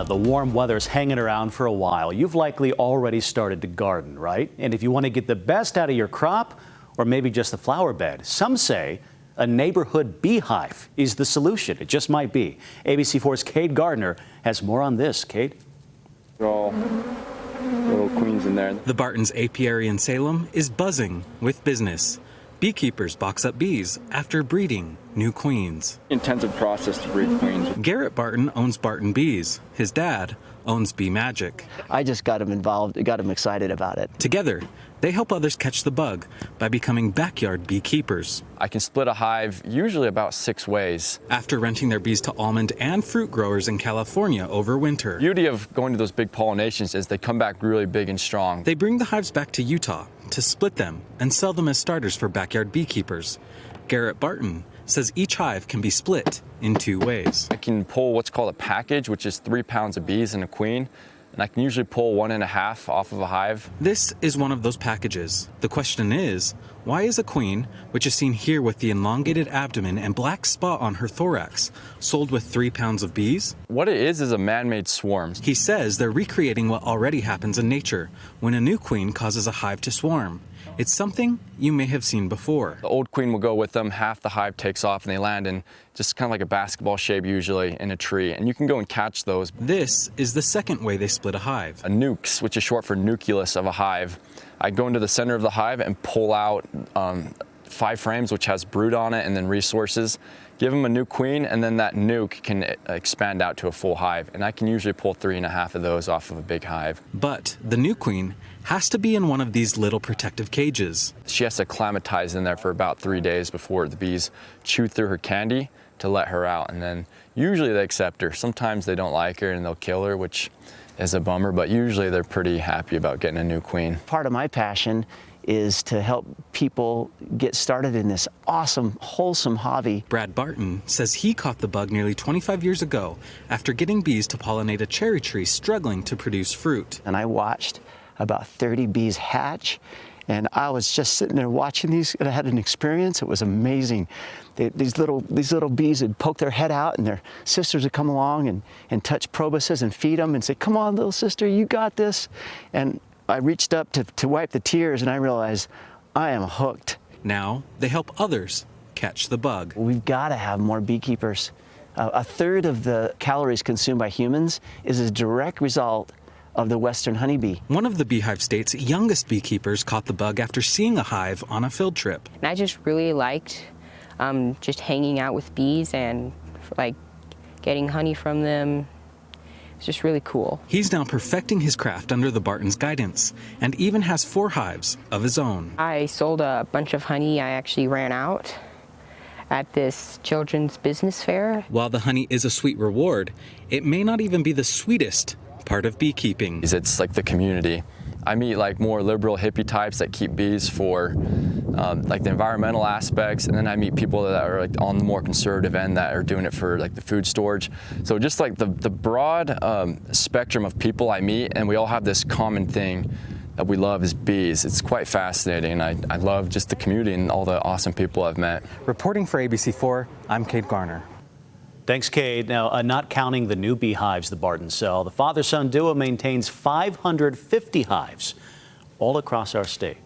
the warm weather's hanging around for a while. You've likely already started to garden, right? And if you want to get the best out of your crop, or maybe just the flower bed, some say a neighborhood beehive is the solution. It just might be. ABC4's Cade Gardner has more on this. Cade? They're all little queens in there. The Barton's apiary in Salem is buzzing with business. Beekeepers box up bees after breeding new queens. Intensive process to breed queens. Garrett Barton owns Barton Bees. His dad owns Bee Magic. I just got him involved, got him excited about it. Together, they help others catch the bug by becoming backyard beekeepers. I can split a hive usually about 6 ways. After renting their bees to almond and fruit growers in California over winter. The beauty of going to those big pollinations is they come back really big and strong. They bring the hives back to Utah to split them and sell them as starters for backyard beekeepers. Garrett Barton says each hive can be split in 2 ways. I can pull what's called a package, which is 3 pounds of bees and a queen. And I can usually pull 1.5 off of a hive. This is one of those packages. The question is, why is a queen, which is seen here with the elongated abdomen and black spot on her thorax, sold with 3 pounds of bees? What it is a man-made swarm. He says they're recreating what already happens in nature when a new queen causes a hive to swarm. It's something you may have seen before. The old queen will go with them, half the hive takes off and they land in just kind of like a basketball shape usually in a tree, and you can go and catch those. This is the second way they split a hive. A nukes, which is short for nucleus of a hive. I go into the center of the hive and pull out 5 frames, which has brood on it, and then resources. Give them a new queen, and then that nuke can expand out to a full hive. And I can usually pull 3.5 of those off of a big hive. But the new queen has to be in one of these little protective cages. She has to acclimatize in there for about 3 days before the bees chew through her candy to let her out. And then usually they accept her. Sometimes they don't like her and they'll kill her, which is a bummer, but usually they're pretty happy about getting a new queen. Part of my passion is to help people get started in this awesome, wholesome hobby. Brad Barton says he caught the bug nearly 25 years ago after getting bees to pollinate a cherry tree struggling to produce fruit. And I watched about 30 bees hatch, and I was just sitting there watching these, and I had an experience. It was amazing. These little bees would poke their head out, and their sisters would come along and touch probuses and feed them and say, "Come on, little sister, you got this." And I reached up to wipe the tears, and I realized I am hooked. Now they help others catch the bug. We've got to have more beekeepers. A third of the calories consumed by humans is a direct result of the western honeybee. One of the Beehive State's youngest beekeepers caught the bug after seeing a hive on a field trip. And I just really liked just hanging out with bees and like getting honey from them. It's just really cool. He's now perfecting his craft under the Barton's guidance and even has 4 hives of his own. I sold a bunch of honey I actually ran out at this children's business fair. While the honey is a sweet reward, it may not even be the sweetest part of beekeeping. It's like the community. I meet like more liberal hippie types that keep bees for like the environmental aspects, and then I meet people that are like on the more conservative end that are doing it for like the food storage. So just like the broad spectrum of people I meet, and we all have this common thing that we love is bees. It's quite fascinating. I love just the community and all the awesome people I've met. Reporting for ABC4, I'm Cade Gardner. Thanks, Cade. Now, not counting the new beehives the Bartons sell, the father-son duo maintains 550 hives all across our state.